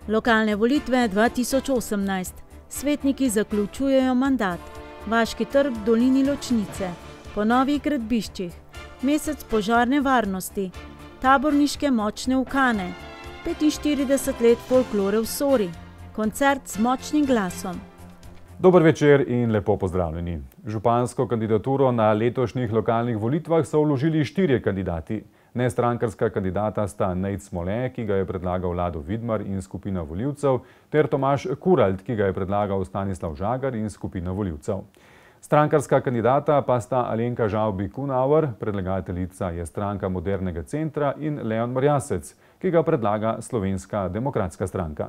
Lokalne volitve 2018. Svetniki zaključujejo mandat. Vaški trg v dolini Ločnice. Po novih gradbiščih. Mesec požarne varnosti. Taborniške močne ukane. 45 let folklore v Sori. Koncert z močnim glasom. Dober večer in lepo pozdravljeni. Župansko kandidaturo na letošnjih lokalnih volitvah so vložili 4 kandidati. Nestrankarska kandidata sta Nejc Smole, ki ga je predlagal Lado Vidmar in skupina volivcev, ter Tomaž Kuralt, ki ga je predlagal Stanislav Žagar in skupina volivcev. Strankarska kandidata pa sta Alenka Žavbi-Kunauer, predlagateljica je Stranka modernega centra, in Leon Marjasec, ki ga predlaga Slovenska demokratska stranka.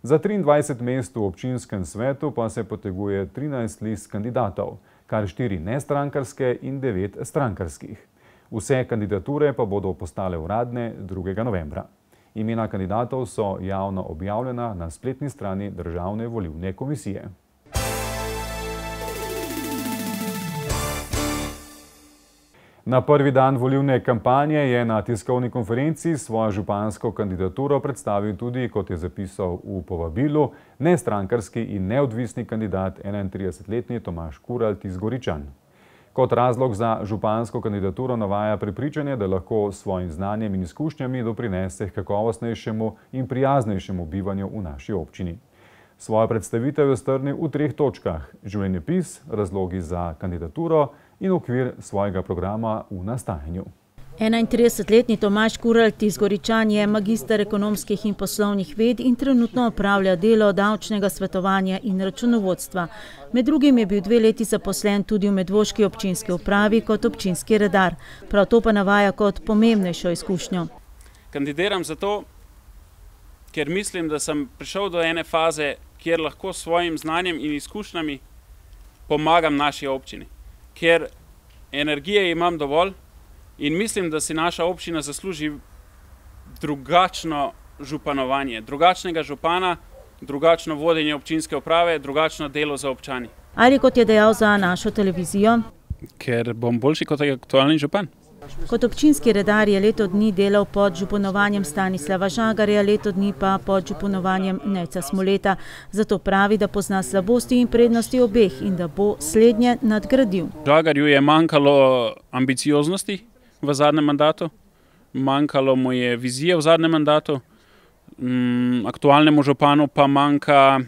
Za 23 mest v občinskem svetu pa se poteguje 13 list kandidatov, kar 4 nestrankarske in 9 strankarskih. Vse kandidature pa bodo postale uradne 2. novembra. Imena kandidatov so javno objavljena na spletni strani Državne volilne komisije. Na prvi dan volilne kampanje je na tiskovni konferenci svojo župansko kandidaturo predstavil tudi, kot je zapisal v povabilu, nestrankarski in neodvisni kandidat 31-letni Tomaž Kuralt iz Goričan. Kot razlog za župansko kandidaturo navaja prepričanje, da lahko s svojim znanjem in izkušnjami doprinese k kakovostnejšemu in prijaznejšemu bivanju v naši občini. Svojo predstavitev je strnil v 3 točkah: življenjepis, razlogi za kandidaturo in okvir svojega programa v nastajanju. 31-letni Tomaž Kuralt iz Goričan je magister ekonomskih in poslovnih ved in trenutno opravlja delo davčnega svetovanja in računovodstva. Med drugim je bil 2 leti zaposlen tudi v medvoški občinski upravi kot občinski redar. Prav to pa navaja kot pomembnejšo izkušnjo. Kandidiram zato, ker mislim, da sem prišel do ene faze, kjer lahko s svojim znanjem in izkušnjami pomagam naši občini. Ker energije imam dovolj in mislim, da si naša občina zasluži drugačno županovanje, drugačnega župana, drugačno vodenje občinske uprave, drugačno delo za občani. Ali kot je dejal za našo televizijo? Ker bom boljši kot aktualni župan. Kot občinski redar je leto dni delal pod županovanjem Stanislava Žagarja, leto dni pa pod županovanjem Nejca Smoleta. Zato pravi, da pozna slabosti in prednosti obeh in da bo slednje nadgradil. Žagarju je manjkalo ambicioznosti v zadnjem mandatu, manjkalo mu je vizije v zadnjem mandatu, aktualnemu županu pa manjka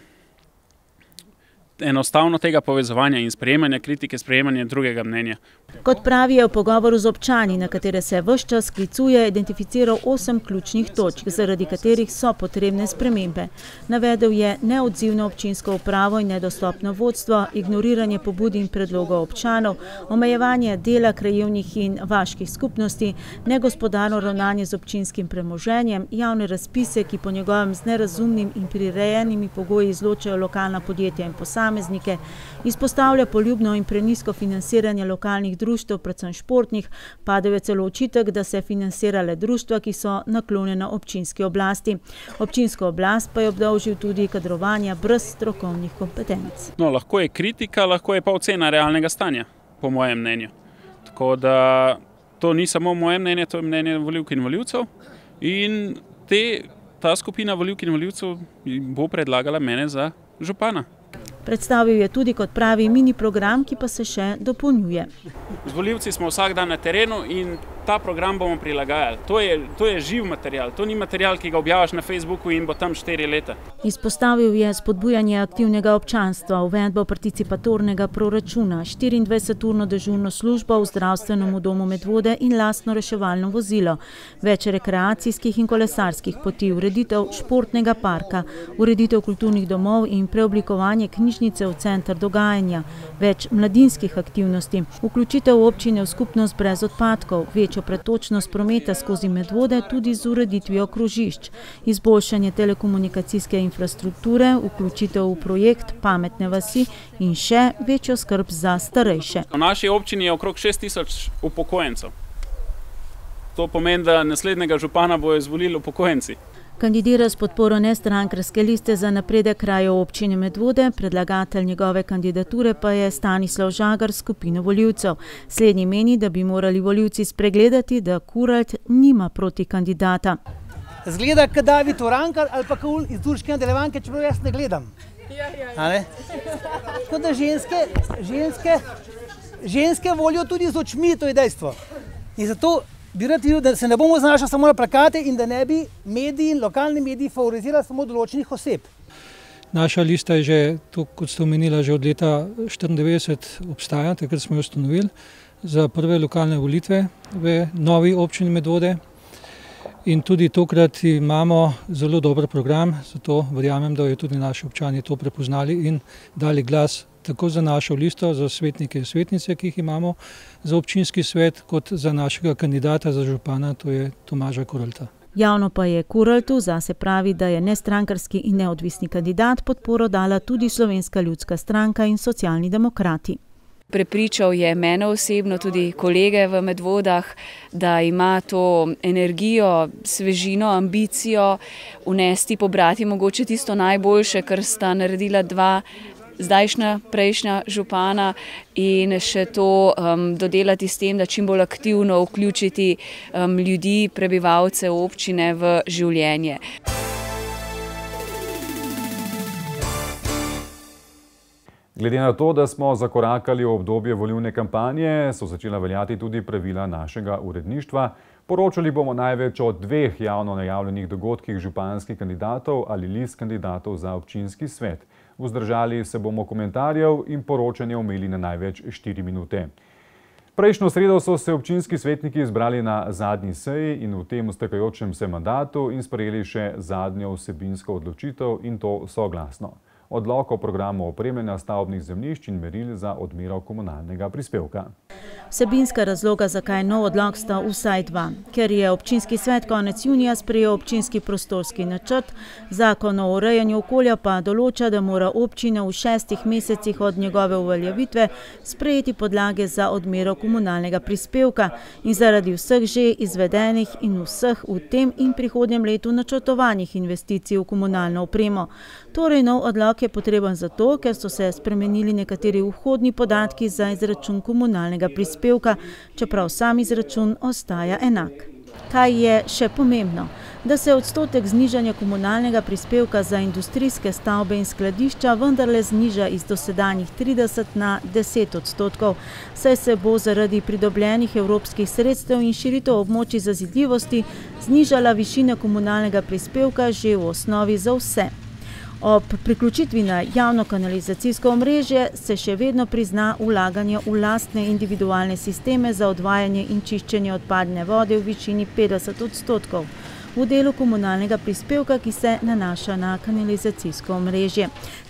enostavno tega povezovanja in sprejemanja kritike, sprejemanja drugega mnenja. Kot pravi, je v pogovoru z občani, na katere se ves čas sklicuje, identificiral 8 ključnih točk, zaradi katerih so potrebne spremembe. Navedel je neodzivno občinsko upravo in nedostopno vodstvo, ignoriranje pobud in predlogov občanov, omejevanje dela krajevnih in vaških skupnosti, negospodarno ravnanje z občinskim premoženjem, javne razpise, ki po njegovem z nerazumnim in prirejenimi pogoji izločajo lokalna podjetja in posameznike, izpostavlja poljubno in prenizko financiranje lokalnih društev, predvsem športnih, padel je celo očitek, da se financirale društva, ki so naklonjena občinski oblasti. Občinsko oblast pa je obdolžil tudi kadrovanja brez strokovnih kompetenc. No, lahko je kritika, lahko je pa ocena realnega stanja, po mojem mnenju. Tako da to ni samo moje mnenje, to je mnenje volivk in volivcev. In ta skupina volivk in volivcev bo predlagala mene za župana. Predstavil je tudi, kot pravi, mini program, ki pa se še dopolnjuje. Z volivci smo vsak dan na terenu in ta program bomo prilagajali. To je živ material, to ni material, ki ga objaviš na Facebooku in bo tam 4 leta. Izpostavil je spodbujanje aktivnega občanstva, uvedbo participatornega proračuna, 24-urno dežurno službo v zdravstvenem domu Medvode in lastno reševalno vozilo, več rekreacijskih in kolesarskih poti, ureditev športnega parka, ureditev kulturnih domov in preoblikovanje knjižnice v center dogajanja, več mladinskih aktivnosti, vključitev občine v skupnost brez odpadkov, večjo pretočnost prometa skozi Medvode tudi z ureditvijo krožišč, izboljšanje telekomunikacijske infrastrukture, vključitev v projekt pametne vasi in še večjo skrb za starejše. V naši občini je okrog 6000 upokojencev. To pomeni, da naslednjega župana bojo izvolili upokojenci. Kandidira s podporo nestrankarske liste za napredek krajev občine Medvode, predlagatelj njegove kandidature pa je Stanislav Žagar skupine volivcev. Slednji meni, da bi morali volivci spregledati, da Kuralt nima proti kandidata. zgleda kot David Urankar ali pa kot iz turške nadaljevanke, čeprav jaz ne gledam. Tako da ženske volijo tudi z očmi, to je dejstvo. In zato bi rad videl, da se ne bomo znašli samo na plakate in da ne bi mediji in lokalni mediji favorizirali samo določenih oseb. Naša lista je že, to, kot ste omenila, že od leta 1994 obstaja, takrat smo jo ustanovili za prve lokalne volitve v novi občini Medvode. In tudi tokrat imamo zelo dober program, zato verjamem, da je tudi naši občani to prepoznali in dali glas tako za našo listo, za svetnike in svetnice, ki jih imamo za občinski svet, kot za našega kandidata za župana, to je Tomaža Kuralta. Javno pa je Kuraltu, zase pravi, da je nestrankarski in neodvisni kandidat, podporo dala tudi Slovenska ljudska stranka in Socialni demokrati. Prepričal je mene osebno, tudi kolege v Medvodah, da ima to energijo, svežino, ambicijo unesti, pobrati mogoče tisto najboljše, kar sta naredila dva zdajšnja, prejšnja župana in še to dodelati s tem, da čim bolj aktivno vključiti ljudi, prebivalce občine v življenje. Glede na to, da smo zakorakali v obdobje volilne kampanje, so začela veljati tudi pravila našega uredništva. Poročali bomo največ o 2 javno najavljenih dogodkih županskih kandidatov ali list kandidatov za občinski svet. Vzdržali se bomo komentarjev in poročanje omejili na največ 4 minute. Prejšnjo sredo so se občinski svetniki izbrali na zadnji seji in v tem iztekajočem se mandatu in sprejeli še zadnjo vsebinsko odločitev in to soglasno. Odlok o programu opremljanja stavbnih zemljišč in meril za odmero komunalnega prispevka. Vsebinska razloga, zakaj nov odlok, sta vsaj 2. Ker je občinski svet konec junija sprejel občinski prostorski načrt, zakon o urejanju okolja pa določa, da mora občina v 6 mesecih od njegove uveljavitve sprejeti podlage za odmero komunalnega prispevka in zaradi vseh že izvedenih in vseh v tem in prihodnjem letu načrtovanih investicij v komunalno opremo. Torej, nov odlok je potreben zato, ker so se spremenili nekateri vhodni podatki za izračun komunalnega prispevka, čeprav sam izračun ostaja enak. Kaj je še pomembno? Da se odstotek znižanja komunalnega prispevka za industrijske stavbe in skladišča vendarle zniža iz dosedanjih 30 na 10 odstotkov, saj se bo zaradi pridobljenih evropskih sredstev in širitev območij zazidljivosti znižala višina komunalnega prispevka že v osnovi za vse. Ob priključitvi na javno kanalizacijsko omrežje se še vedno prizna vlaganje v lastne individualne sisteme za odvajanje in čiščenje odpadne vode v višini 50 odstotkov v delu komunalnega prispevka, ki se nanaša na kanalizacijsko omrežje.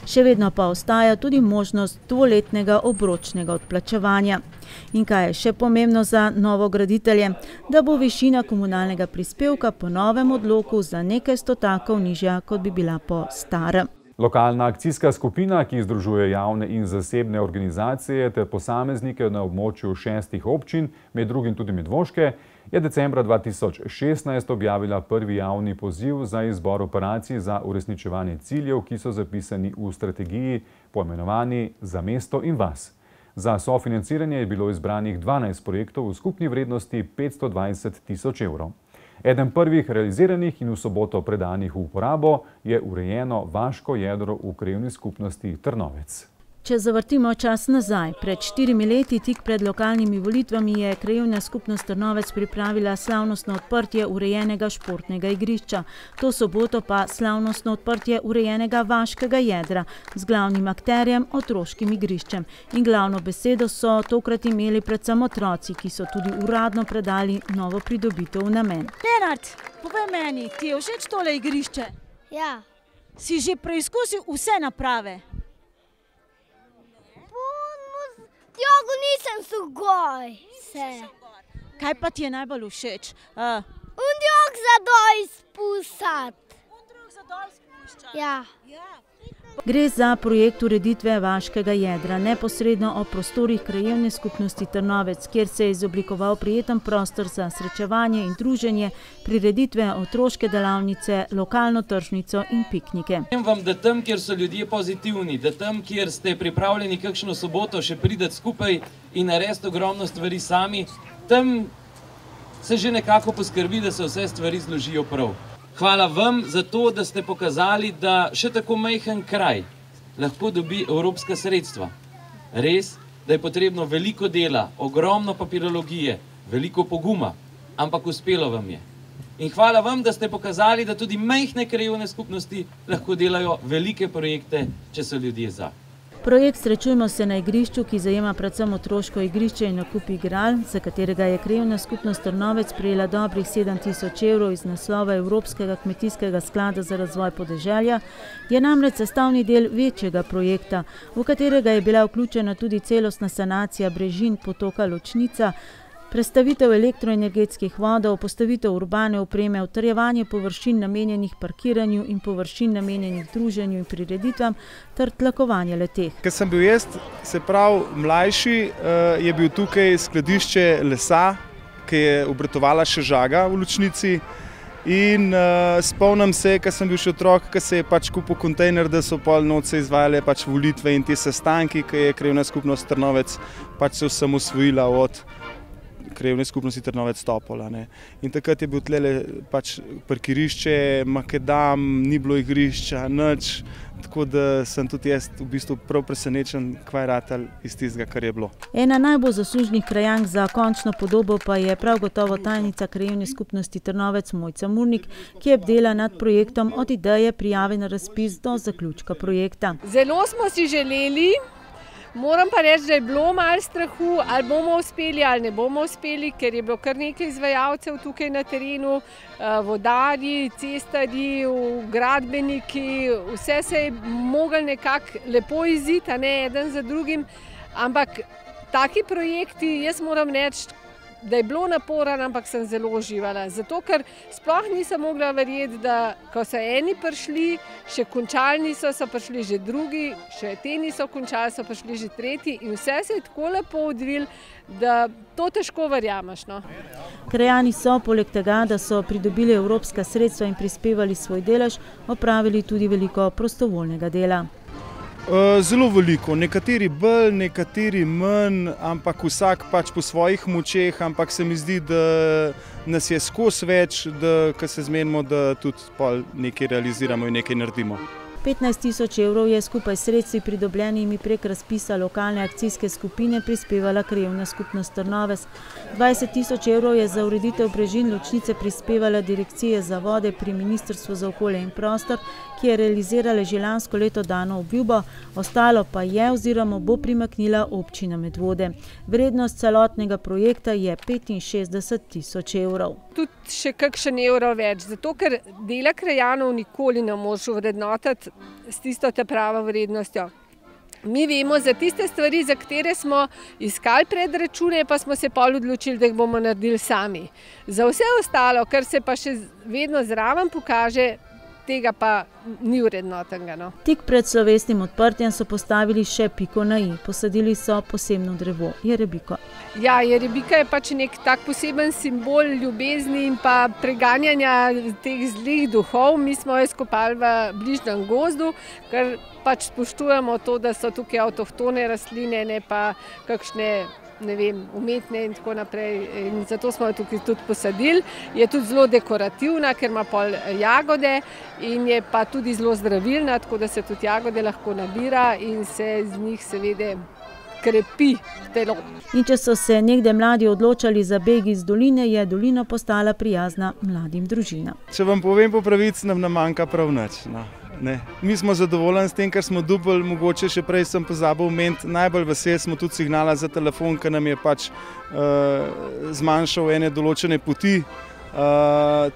Še vedno pa ostaja tudi možnost dvoletnega obročnega odplačevanja. In kaj je še pomembno za novograditelje? Da bo višina komunalnega prispevka po novem odloku za nekaj stotakov nižja, kot bi bila po starem. Lokalna akcijska skupina, ki združuje javne in zasebne organizacije ter posameznike na območju 6 občin, med drugim tudi Medvoške, je decembra 2016 objavila prvi javni poziv za izbor operacij za uresničevanje ciljev, ki so zapisani v strategiji poimenovani Za mesto in vas. Za sofinanciranje je bilo izbranih 12 projektov v skupni vrednosti 520 000 evrov. Eden prvih realiziranih in v soboto predanih v uporabo je urejeno vaško jedro v krajevni skupnosti Trnovec. Če zavrtimo čas nazaj, pred 4 leti, tik pred lokalnimi volitvami, je krajevna skupnost Trnovec pripravila slavnostno odprtje urejenega športnega igrišča. To soboto pa slavnostno odprtje urejenega vaškega jedra z glavnim akterjem, otroškim igriščem. In glavno besedo so tokrat imeli predvsem otroci, ki so tudi uradno predali novo pridobitev v namen. Lenart, povej meni, ti je všeč tole igrišče? Ja. Si že preizkusil vse naprave? Jogo nisem sugoj se. Kaj pa ti je najbolj všeč? Jog za dol spusat. Ja. Gre za projekt ureditve vaškega jedra, neposredno o prostorih krajevne skupnosti Trnovec, kjer se je izoblikoval prijeten prostor za srečevanje in druženje, prireditve, otroške delavnice, lokalno tržnico in piknike. Vem vam, da tam, kjer so ljudje pozitivni, da tam, kjer ste pripravljeni kakšno soboto še prideti skupaj in narediti ogromno stvari sami, tam se že nekako poskrbi, da se vse stvari zložijo prav. Hvala vam za to, da ste pokazali, da še tako majhen kraj lahko dobi evropska sredstva. Res, da je potrebno veliko dela, ogromno papirologije, veliko poguma, ampak uspelo vam je. In hvala vam, da ste pokazali, da tudi majhne krajevne skupnosti lahko delajo velike projekte, če so ljudje za. Projekt Srečujmo se na igrišču, ki zajema predvsem otroško igrišče in nakup igral, za katerega je krajevna skupnost Trnovec prejela dobrih 7.000 evrov iz naslova Evropskega kmetijskega sklada za razvoj podeželja, je namreč sestavni del večjega projekta, v katerega je bila vključena tudi celostna sanacija brežin potoka Ločnica, prestavitev elektroenergetskih vodov, postavitev urbane opreme, utrjevanje površin namenjenih parkiranju in površin namenjenih druženju in prireditvam ter tlakovanje le-teh. Ko sem bil jaz, se pravi mlajši, je bil tukaj skladišče lesa, ki je obratovala še žaga v Ločnici. In spomnim se, ko sem bil še otrok, ko se je pač kupil kontejner, da so pol noč se izvajale pač volitve in te sestanki, ki je krajevna skupnost Trnovec pač se osamosvojila od krajevne skupnosti Trnovec Topola. In takrat je bil tlele pač parkirišče, makedam, ni bilo igrišča, nič. Tako da sem tudi jaz v bistvu prav presenečen, kva je ratal iz tistega, kar je bilo. Ena najbolj zaslužnih krajank za končno podobo pa je prav gotovo tajnica krajevne skupnosti Trnovec Mojca Murnik, ki je bdela nad projektom od ideje prijave na razpis do zaključka projekta. Zelo smo si želeli. Moram pa reči, da je bilo malo strahu, ali bomo uspeli ali ne bomo uspeli, ker je bilo kar nekaj izvajalcev tukaj na terenu, vodarji, cestarji, gradbeniki, vse se je moglo nekako lepo iziti, a ne eden za drugim, ampak taki projekti, jaz moram reči, da je bilo naporen, ampak sem zelo uživala. Zato, ker sploh nisem mogla verjeti, da ko so eni prišli, še končali niso, so prišli že drugi, še te niso končali, so prišli že tretji in vse se je tako lepo odvilo, da to težko verjameš. Krajani so, poleg tega, da so pridobili evropska sredstva in prispevali svoj delež, opravili tudi veliko prostovoljnega dela. Zelo veliko, nekateri bolj, nekateri manj, ampak vsak pač po svojih močeh, ampak se mi zdi, da nas je skozi več, da ko se zmenimo, da tudi pol nekaj realiziramo in nekaj naredimo. 15.000 evrov je skupaj s sredstvi pridobljenimi prek razpisa lokalne akcijske skupine prispevala krajevna skupnost Trnovec. 20.000 evrov je za ureditev brežin Ločnice prispevala Direkcija za vode pri Ministrstvu za okolje in prostor, ki je realizirala že lansko leto dano obljubo, ostalo pa je oziroma bo primaknila občina Medvode. Vrednost celotnega projekta je 65.000 evrov. Tudi še kakšen evro več, zato ker dela krajanov nikoli ne moreš vrednotiti s tisto ta pravo vrednostjo. Mi vemo za tiste stvari, za katere smo iskali predračune, pa smo se pol odločili, da jih bomo naredili sami. Za vse ostalo, kar se pa še vedno zraven pokaže, tega pa ni vrednotenega. Tik pred slovesnim odprtjem so postavili še piko na i. Posadili so posebno drevo, jerebiko. Ja, jerebika je pač nek tak poseben simbol ljubezni in pa preganjanja teh zlih duhov. Mi smo jo skopali v bližnjem gozdu, ker pač spoštujemo to, da so tukaj avtohtone rastline, ne pa kakšne umetne in tako naprej. In zato smo jo tukaj tudi posadili. Je tudi zelo dekorativna, ker ima pol jagode in je pa tudi zelo zdravilna, tako da se tudi jagode lahko nabira in se z njih seveda krepi telo. In če so se nekdaj mladi odločali za beg iz doline, je dolina postala prijazna mladim družinam. Če vam povem po pravici, nam ne manjka prav nič. Mi smo zadovoljni s tem, kar smo dobili, mogoče še prej sem pozabil omeniti, najbolj veseli smo tudi signala za telefon, ki nam je pač zmanjšal ene določene poti.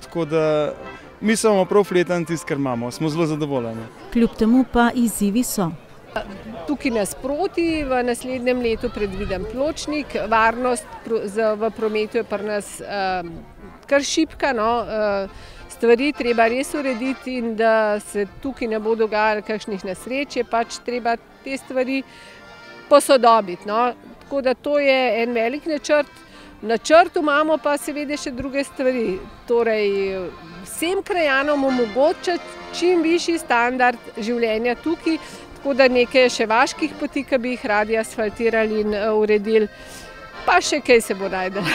Tako da mi smo prav fletani tisto, kar imamo, smo zelo zadovoljni. Kljub temu pa izzivi so. Tukaj nasproti v naslednjem letu predviden pločnik, varnost v prometu je pri nas kar šibka, stvari treba res urediti in da se tukaj ne bo dogajalo kakšnih nesreč, je pač treba te stvari posodobiti. Tako da to je en velik načrt. V načrtu imamo pa seveda še druge stvari. Torej, vsem krajanom omogočati čim višji standard življenja tukaj, tako da nekaj še vaških poti, ki bi jih radi asfaltirali in uredili, pa še kaj se bo najdelo.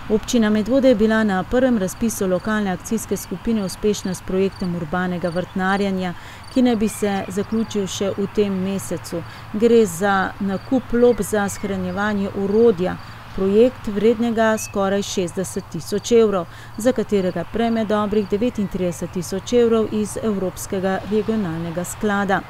Občina Medvode je bila na prvem razpisu lokalne akcijske skupine uspešna s projektom urbanega vrtnarjenja, ki naj bi se zaključil še v tem mesecu. Gre za nakup lop za shranjevanje orodja, projekt vrednega skoraj 60 tisoč evrov, za katerega prejme dobrih 39 tisoč evrov iz Evropskega regionalnega sklada.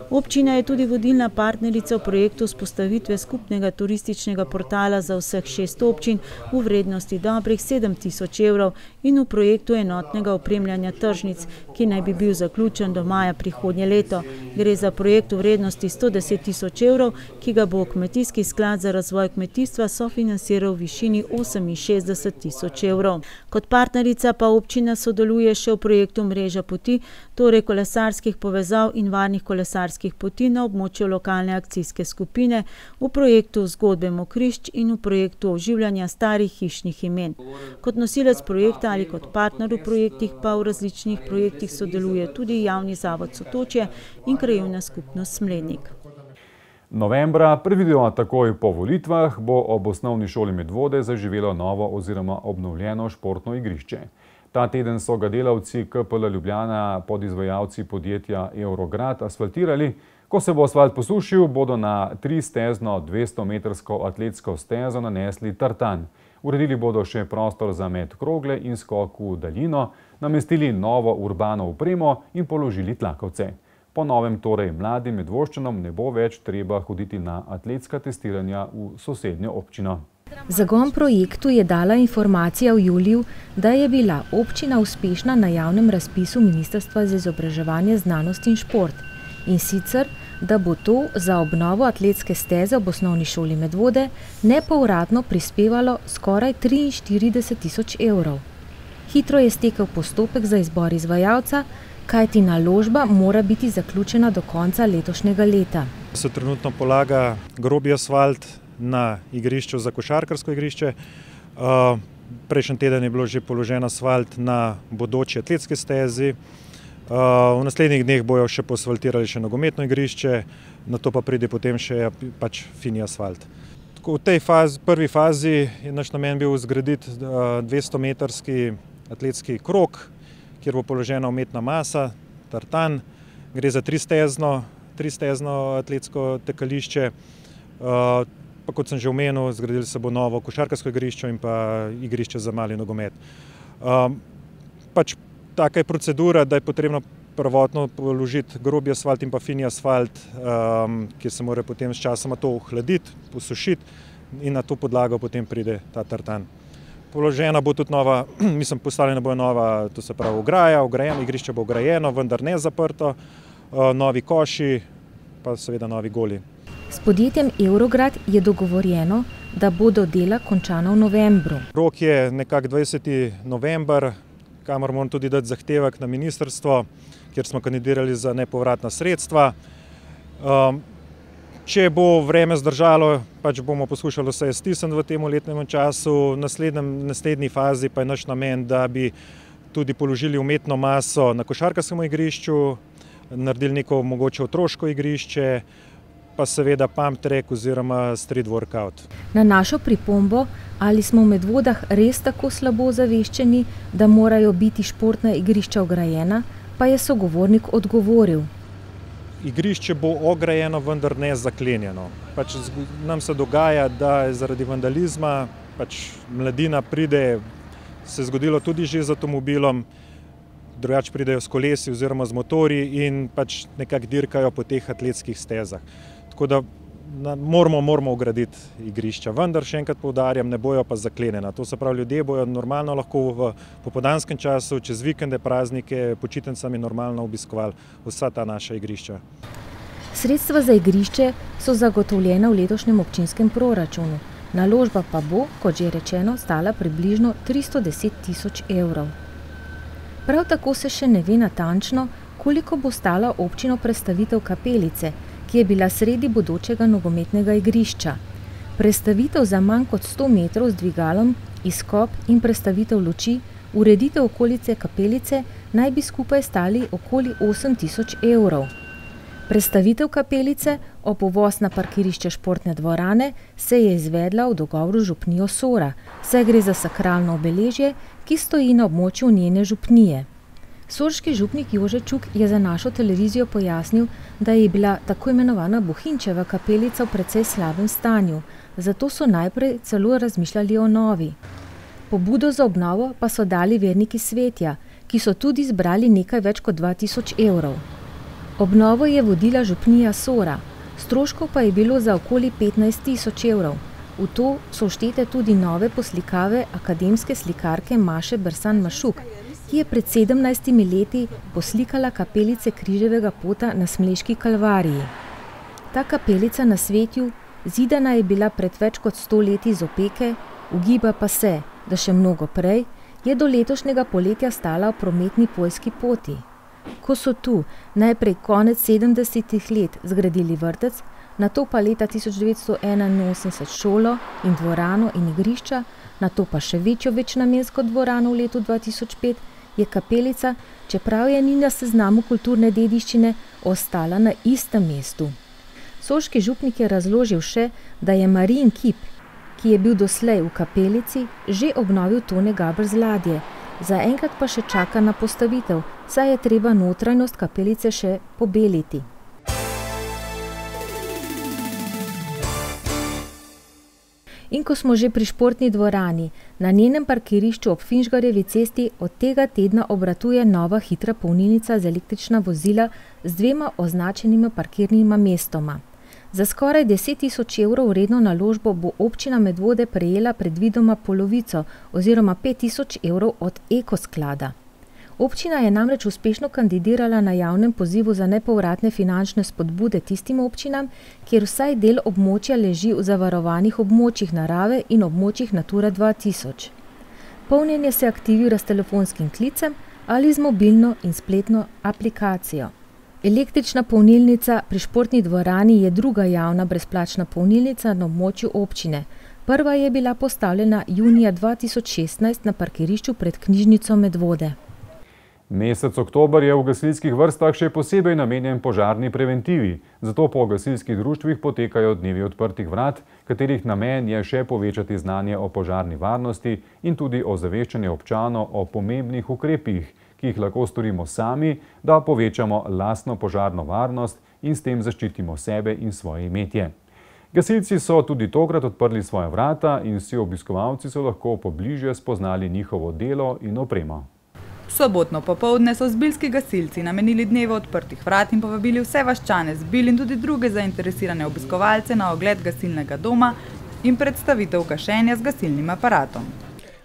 Občina je tudi vodilna partnerica v projektu vzpostavitve skupnega turističnega portala za vseh 6 občin v vrednosti dobrih 7 tisoč evrov in v projektu enotnega opremljanja tržnic, ki naj bi bil zaključen do maja prihodnje leto. Gre za projekt v vrednosti 110 tisoč evrov, ki ga bo Kmetijski sklad za razvoj kmetijstva sofinanciral v višini 68 tisoč evrov. Kot partnerica pa občina sodeluje še v projektu Mreža poti, torej kolesarskih povezav in varnih kolesarskih poti na območju lokalne akcijske skupine, v projektu Zgodbe Mokrišč in v projektu oživljanja starih hišnih imen. Kot nosilec projekta ali kot partner v projektih pa v različnih projektih sodeluje tudi javni zavod Sotočje in krajevna skupnost Smlednik. Novembra, predvidoma takoj po volitvah, bo ob osnovni šoli Medvode zaživelo novo oziroma obnovljeno športno igrišče. Ta teden so ga delavci KPL Ljubljana podizvajalci podjetja Eurograd asfaltirali. Ko se bo asfalt posušil, bodo na 3-stezno 200-metrsko atletsko stezo nanesli tartan. Uredili bodo še prostor za met krogle in skok v daljino, namestili novo urbano opremo in položili tlakovce. Po novem torej mladim Medvoščanom ne bo več treba hoditi na atletska testiranja v sosednjo občino. Zagon projektu je dala informacija v juliju, da je bila občina uspešna na javnem razpisu Ministrstva za izobraževanje, znanost in šport. In sicer, da bo to za obnovo atletske steze ob osnovni šoli Medvode nepovratno prispevalo skoraj 43 tisoč evrov. Hitro je stekel postopek za izbor izvajalca, kajti naložba mora biti zaključena do konca letošnjega leta. Se trenutno polaga grobi asfalt na igrišču za košarkarsko igrišče. Prejšnji teden je bilo že položen asfalt na bodoči atletski stezi. V naslednjih dneh bojo še posfaltirali še nogometno igrišče, nato pa pride potem še fini asfalt. V tej prvi fazi je naš namen bil zgraditi 200-metrski atletski krog, kjer bo položena umetna masa, tartan. Gre za 3-stezno atletsko tekališče. Pa kot sem že omenil, zgradili se bo novo košarkarsko igrišče in pa igrišče za mali nogomet. Taka je procedura, da je potrebno prvotno položiti grobi asfalt in pa fini asfalt, kjer se mora potem s časoma to ohladiti, posušiti in na to podlago potem pride ta tartan. Položena bo tudi nova, postavljena bo nova, to se pravi ograja, igrišče bo ograjeno, vendar ne zaprto, novi koši, pa seveda novi goli. S podjetjem Eurograd je dogovorjeno, da bodo dela končana v novembru. Rok je nekako 20. november, kamor moram tudi dati zahtevek na ministrstvo, kjer smo kandidirali za nepovratna sredstva. Če bo vreme zdržalo, bomo poskušali vse stisniti v tem letnem času. V naslednji fazi pa je naš namen, da bi tudi položili umetno maso na košarkarskem igrišču, naredili neko mogoče otroško igrišče, pa seveda pump track oziroma street workout. Na našo pripombo, ali smo v Medvodah res tako slabo zaveščeni, da morajo biti športna igrišča ograjena, pa je sogovornik odgovoril. Igrišče bo ograjeno, vendar ne zaklenjeno. Nam se dogaja, da zaradi vandalizma mladina pride, se je zgodilo tudi že z avtomobilom, drugače pridejo s kolesi oziroma z motorji in nekako dirkajo po teh atletskih stezah. Tako da moramo ugraditi igrišča, vendar še enkrat poudarjam, ne bojo pa zaklenjena. To se pravi, ljudje bojo normalno lahko v popoldanskem času, čez vikende, praznike, počitnicami normalno obiskovali vsa ta naša igrišča. Sredstva za igrišče so zagotovljena v letošnjem občinskem proračunu. Naložba pa bo, kot že rečeno, stala približno 310 tisoč evrov. Prav tako se še ne ve natančno, koliko bo stala občino prestavitev kapelice, ki je bila sredi bodočega nogometnega igrišča. Prestavitev za manj kot 100 metrov z dvigalom, izkop in prestavitev luči, ureditev okolice kapelice naj bi skupaj stali okoli 8 tisoč evrov. Prestavitev kapelice ob uvoz na parkirišče športne dvorane se je izvedla v dogovoru z župnijo Sora, saj gre za sakralno obeležje, ki stoji na območju njene župnije. Sorški župnik Jože Čuk je za našo televizijo pojasnil, da je bila tako imenovana Bohinčeva kapelica v precej slabem stanju, zato so najprej celo razmišljali o novi. Pobudo za obnovo pa so dali verniki Svetja, ki so tudi zbrali nekaj več kot 2000 evrov. Obnovo je vodila župnija Sora, stroškov pa je bilo za okoli 15 000 evrov. V to so vštete tudi nove poslikave akademske slikarke Maše Bersan Mašuk, ki je pred 17 leti poslikala kapelice Križevega pota na Smleški Kalvariji. Ta kapelica na Svetju, zidana je bila pred več kot 100 leti iz opeke, ugiba pa se, da še mnogo prej, je do letošnjega poletja stala v prometni Poljski poti. Ko so tu najprej konec 70 let zgradili vrtec, nato pa leta 1981 šolo in dvorano in igrišča, nato pa še večjo večnamensko dvorano v letu 2005, je kapelica, čeprav je ni na seznamu kulturne dediščine, ostala na istem mestu. Sorški župnik je razložil še, da je Marijin kip, ki je bil doslej v kapelici, že obnovil Tone Gaber z ladje. Zaenkrat pa še čaka na postavitev, saj je treba notranjost kapelice še pobeliti. In ko smo že pri športni dvorani, na njenem parkirišču ob Finžgarjevi cesti od tega tedna obratuje nova hitra polnilnica za električna vozila z 2 označenima parkirnima mestoma. Za skoraj 10 000 evrov vredno naložbo bo občina Medvode prejela predvidoma polovico oziroma 5 000 evrov od Ekosklada. Občina je namreč uspešno kandidirala na javnem pozivu za nepovratne finančne spodbude tistim občinam, kjer vsaj del območja leži v zavarovanih območjih narave in območjih Natura 2000. Polnjenje se aktivira s telefonskim klicem ali z mobilno in spletno aplikacijo. Električna polnilnica pri športni dvorani je druga javna brezplačna polnilnica na območju občine. Prva je bila postavljena junija 2016 na parkirišču pred knjižnico Medvode. Mesec oktober je v gasilskih vrstah še posebej namenjen požarni preventivi, zato po gasilskih društvih potekajo dnevi odprtih vrat, katerih namen je še povečati znanje o požarni varnosti in tudi ozaveščanje občanov o pomembnih ukrepih, ki jih lahko storimo sami, da povečamo lastno požarno varnost in s tem zaščitimo sebe in svoje imetje. Gasilci so tudi tokrat odprli svoja vrata in vsi obiskovalci so lahko pobližje spoznali njihovo delo in opremo. Sobotno popoldne so zbiljski gasilci namenili dneve odprtih vrat in povabili vse vaščane Zbilj in tudi druge zainteresirane obiskovalce na ogled gasilnega doma in predstavitev gašenja z gasilnim aparatom.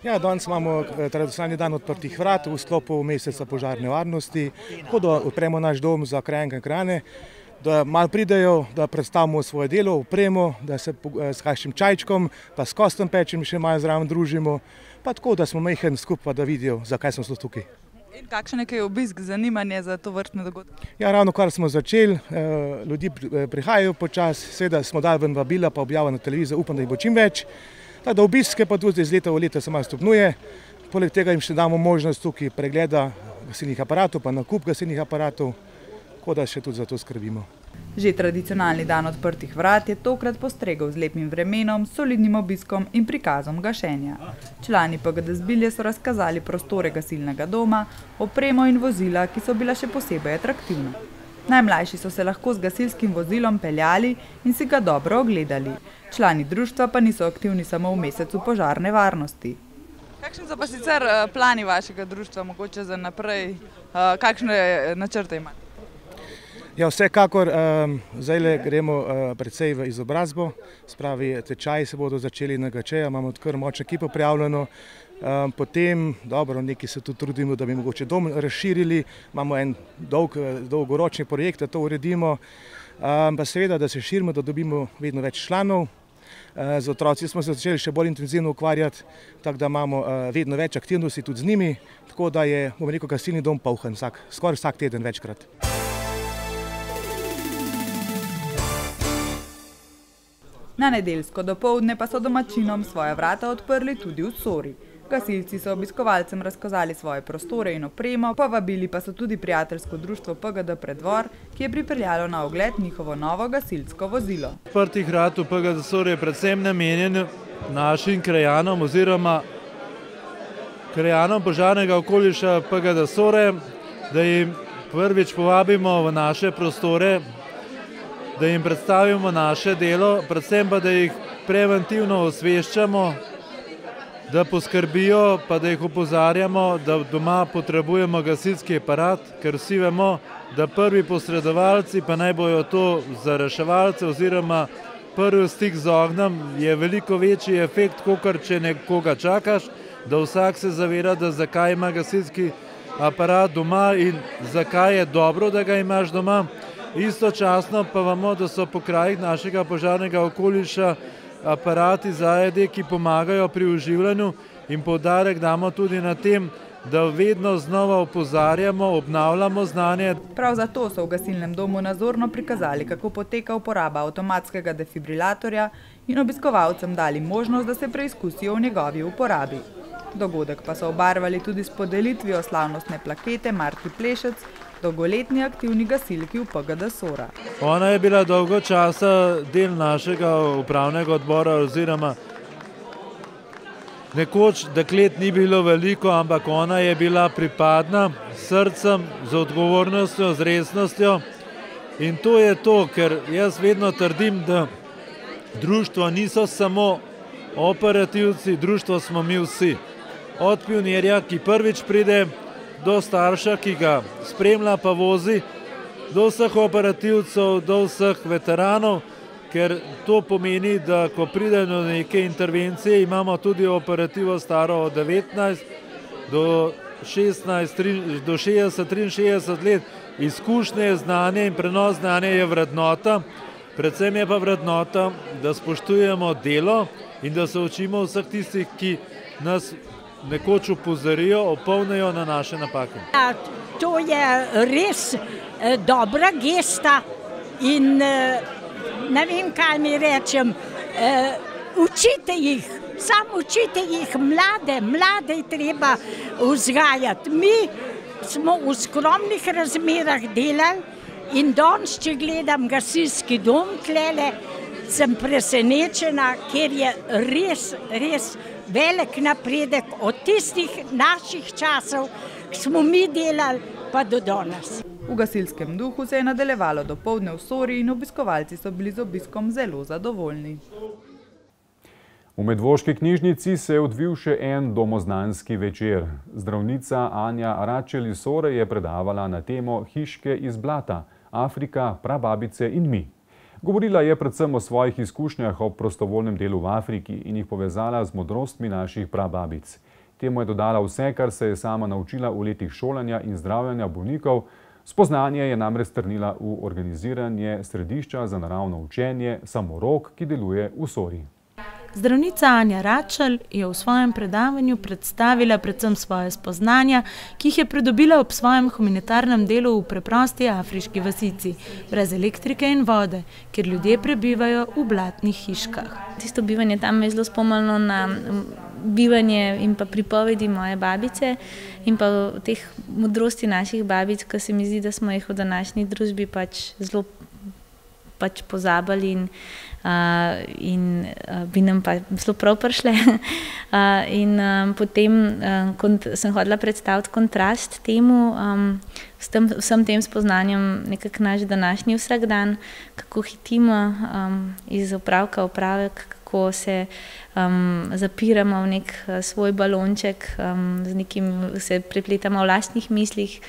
Ja, danes imamo tradicionalni dan odprtih vrat v sklopu meseca požarne varnosti, tako da odpremo naš dom za krajanke in krajane, da malo pridejo, da predstavimo svoje delo, opremo, da se s kakšnim čajčkom pa s kostom pečem še malo zraven družimo, pa tako, da smo majhen skupaj, da vidijo, zakaj smo tukaj. In kakšen je obisk, zanimanje za to vrstne dogodke? Ja, ravno kar smo začeli, ljudi prihajajo počasi, seveda smo dali ven vabila, pa objavili na televiziji, upam, da jih bo čim več. Da obiske pa tudi iz leta v leto se malo stopnjuje, poleg tega jim še damo možnost tukaj pregleda gasilnih aparatov, pa nakup gasilnih aparatov, tako da še tudi za to skrbimo. Že tradicionalni dan odprtih vrat je tokrat postregel z lepim vremenom, solidnim obiskom in prikazom gašenja. Člani PGD Zbilje so razkazali prostore gasilnega doma, opremo in vozila, ki so bila še posebej atraktivna. Najmlajši so se lahko z gasilskim vozilom peljali in si ga dobro ogledali. Člani društva pa niso aktivni samo v mesecu požarne varnosti. Kakšni so pa sicer plani vašega društva, mogoče za naprej? Kakšne načrte imate? Ja, vsekakor zdaj gremo precej v izobrazbo, spravi tečaji se bodo začeli na Gačeja, imamo kar močno ekipo prijavljeno, potem, dobro, nekaj se tudi trudimo, da bi mogoče dom razširili, imamo en dolgoročni projekt, da to uredimo, pa seveda, da se širimo, da dobimo vedno več članov. Z otroci smo se začeli še bolj intenzivno ukvarjati, tako da imamo vedno več aktivnosti tudi z njimi, tako da je, bomo rekel, gasilni dom poln, skoraj vsak teden večkrat. Na nedeljsko dopoldne pa so domačinom svoja vrata odprli tudi v Sori. Gasilci so obiskovalcem razkazali svoje prostore in opremo, povabili pa so tudi prijateljsko društvo PGD Preddvor, ki je pripeljalo na ogled njihovo novo gasilsko vozilo. Odprtih vrat v PGD Sore je predvsem namenjen našim krajanom oziroma krajanom požarnega okoliša PGD Sore, da jim prvič povabimo v naše prostore, da jim predstavimo naše delo, predvsem pa, da jih preventivno osveščamo, da poskrbijo, pa da jih opozarjamo, da doma potrebujemo gasilski aparat, ker vsi vemo, da prvi posredovalci, pa naj bojo to za reševalce oziroma prvi stik z ognjem, je veliko večji efekt, kakor če nekoga čakaš, da vsak se zaveda, da zakaj ima gasilski aparat doma in zakaj je dobro, da ga imaš doma. Istočasno pa vemo, da so po krajih našega požarnega okoliša aparati za AED, ki pomagajo pri oživljanju in poudarek damo tudi na tem, da vedno znova opozarjamo, obnavljamo znanje. Prav zato so v gasilnem domu nazorno prikazali, kako poteka uporaba avtomatskega defibrilatorja in obiskovalcem dali možnost, da se preizkusijo v njegovi uporabi. Dogodek pa so obarvali tudi s podelitvijo slavnostne plakete Marti Plešec, dolgoletni aktivni gasilki v PGD Sora. Ona je bila dolgo časa del našega upravnega odbora oziroma nekoč deklet ni bilo veliko, ampak ona je bila pripadna s srcem, z odgovornostjo, z resnostjo in to je to, ker jaz vedno trdim, da društvo niso samo operativci, društvo smo mi vsi. Od pionirja, ki prvič pride, do starša, ki ga spremlja pa vozi, do vseh operativcev, do vseh veteranov, ker to pomeni, da ko pride do neke intervencije, imamo tudi operativo staro od 19 do 60-63 let. Izkušnje, znanje in prenos znanja je vrednota, predvsem je pa vrednota, da spoštujemo delo in da se učimo vseh tistih, ki nas nekoč opozorijo, opomnijo na naše napake. To je res dobra gesta in ne vem, kaj mi rečem, učite jih, samo učite jih, mlade je treba vzgajati. Mi smo v skromnih razmerah delali in danes, če gledam gasilski dom tlele, sem presenečena, ker je res velik napredek od tistih naših časov, ki smo mi delali, pa do danes. V gasilskem duhu se je nadaljevalo dopoldne v Sori in obiskovalci so bili z obiskom zelo zadovoljni. V Medvoški knjižnici se je odvil še en domoznanski večer. Zdravnica Anja Račelj iz Sore je predavala na temo Hiške iz blata, Afrika, prababice in mi. Govorila je predvsem o svojih izkušnjah ob prostovoljnem delu v Afriki in jih povezala z modrostmi naših prababic. Temu je dodala vse, kar se je sama naučila v letih šolanja in zdravljenja bolnikov. Spoznanje je namreč strnila v organiziranje središča za naravno učenje Samorok, ki deluje v Sori. Zdravnica Anja Račelj je v svojem predavanju predstavila predvsem svoje spoznanja, ki jih je pridobila ob svojem humanitarnem delu v preprosti afriški vasici, brez elektrike in vode, kjer ljudje prebivajo v blatnih hiškah. Tisto bivanje tam me je zelo spomnilo na bivanje in pa pripovedi moje babice in pa teh modrosti naših babic, ki se mi zdi, da smo jih v današnji družbi zelo pozabili in bi nam pa zelo prav prišle. In potem sem hodila predstaviti kontrast temu, vsem tem spoznanjem nekako naš današnji vsakdan, kako hitimo iz opravka v opravek, kako se zapiramo v nek svoj balonček, z nekim se prepletamo v lastnih mislih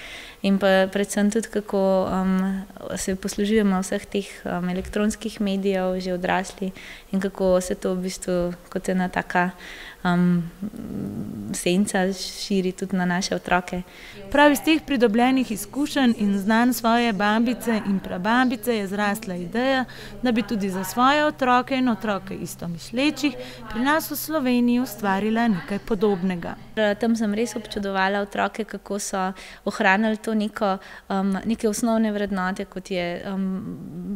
in pa predvsem tudi, kako se poslužujemo vseh teh elektronskih medijev, že odrasli, in kako se to v bistvu kot ena taka senca širi tudi na naše otroke. Prav iz teh pridobljenih izkušenj in znanj svoje babice in prababice je zrasla ideja, da bi tudi za svoje otroke in otroke istomislečih pri nas v Sloveniji ustvarila nekaj podobnega. Tam sem res občudovala otroke, kako so ohranili to neke osnovne vrednote, kot je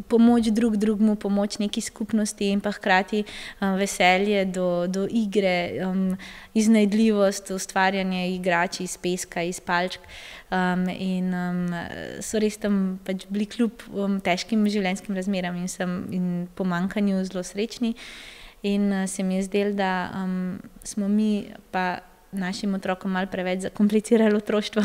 pomoč drugemu, pomoč neki skupnosti in pa hkrati veselje do igre, iznajdljivost, zanimivost ustvarjanja igrač iz peska, iz palčk. In so res tam pač bili kljub težkim življenjskim razmeram in pomanjkanju zelo srečni. In se mi je zdelo, da smo mi pa našim otrokom malo preveč zakomplicirali otroštvo.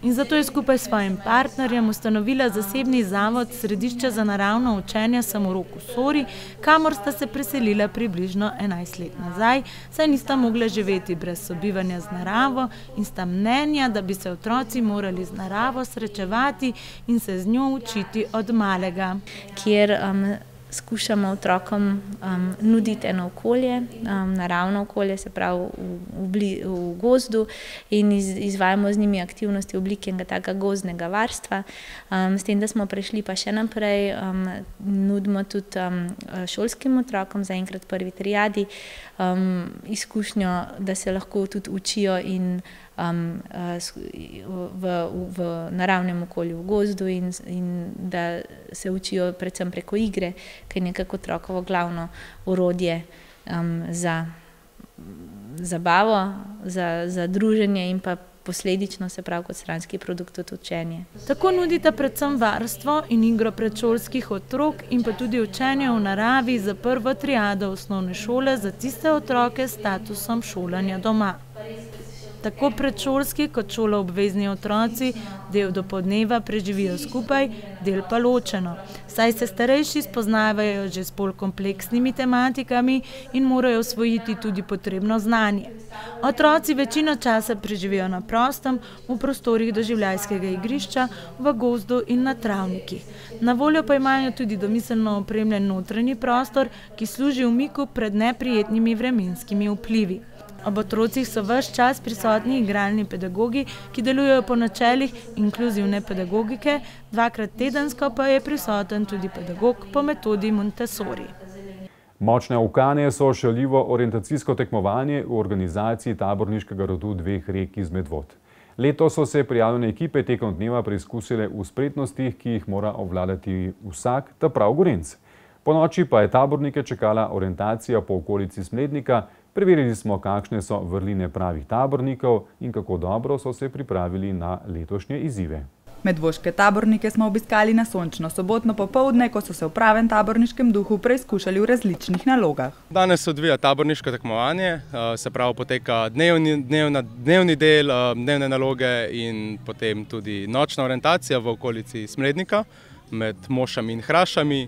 In zato je skupaj s svojim partnerjem ustanovila zasebni zavod Središče za naravno učenje Samorok v Sori, kamor sta se preselila približno 11 let nazaj, saj nista mogla živeti brez sobivanja z naravo in sta mnenja, da bi se otroci morali z naravo srečevati in se z njo učiti od malega. Kjer skušamo otrokom nuditi eno okolje, naravno okolje, se pravi v gozdu, in izvajamo z njimi aktivnosti v obliki enega takega gozdnega varstva. S tem, da smo prešli pa še naprej, nudimo tudi šolskim otrokom, zaenkrat prvi triadi, izkušnjo, da se lahko tudi učijo in v naravnem okolju, v gozdu, in da se učijo predvsem preko igre, ki je nekako otrokovo glavno orodje za zabavo, za druženje in pa posledično, se pravi kot stranski produkt, tudi učenje. Tako nudita predvsem varstvo in igro predšolskih otrok in pa tudi učenje v naravi za prvo triado osnovne šole za tiste otroke s statusom šolanja doma. Tako predšolski kot šoloobvezni otroci del dopoldneva preživijo skupaj, del pa ločeno, saj se starejši spoznavajo že s bolj kompleksnimi tematikami in morajo osvojiti tudi potrebno znanje. Otroci večino časa preživijo na prostem, v prostorih doživljajskega igrišča, v gozdu in na travnikih. Na voljo pa imajo tudi domiselno opremljen notranji prostor, ki služi umiku pred neprijetnimi vremenskimi vplivi. Ob otrocih so ves čas prisotni igralni pedagogi, ki delujejo po načelih inkluzivne pedagogike, dvakrat tedensko pa je prisoten tudi pedagog po metodi Montessori. Močne ukane so šaljivo orientacijsko tekmovanje v organizaciji taborniškega rodu dveh rek iz Medvod. Letos so se prijavljene ekipe tekom dneva preizkusile v spretnostih, ki jih mora obvladati vsak, ta prav Gorenc. Po noči pa je tabornike čakala orientacija po okolici Smlednika. Preverili smo, kakšne so vrline pravih tabornikov in kako dobro so se pripravili na letošnje izzive. Medvoške tabornike smo obiskali na sončno sobotno popoldne, ko so se v pravem taborniškem duhu preizkušali v različnih nalogah. Danes se odvija taborniško tekmovanje, se pravi poteka dnevni del, dnevne naloge in potem tudi nočna orientacija v okolici Smlednika med Mošami in Hrašami.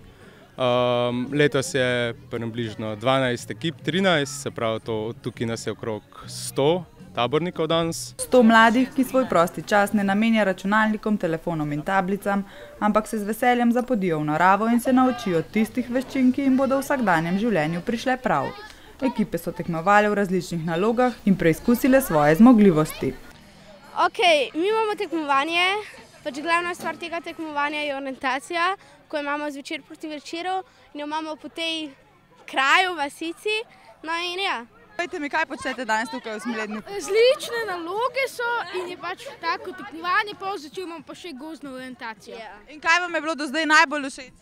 Letos je približno 12 ekip, 13, se pravi tukaj nas je okrog 100 tabornikov danes. 100 mladih, ki svoj prosti čas ne namenja računalnikom, telefonom in tablicam, ampak se z veseljem zapodijo v naravo in se naučijo tistih veščin, ki jim bodo v vsakdanjem življenju prišle prav. Ekipe so tekmovale v različnih nalogah in preizkusile svoje zmogljivosti. Mi imamo tekmovanje, pač glavna stvar tega tekmovanja je orientacija, ko imamo zvečer proti večeru in jo imamo po tej kraju, vasici, no in ja. Povejte mi, kaj počnete danes tukaj v Smledniku? Različne naloge so in je pač tako tekmovanje, pa začel imamo pa še gozdno orientacijo. In kaj vam je bilo do zdaj najbolj všeč?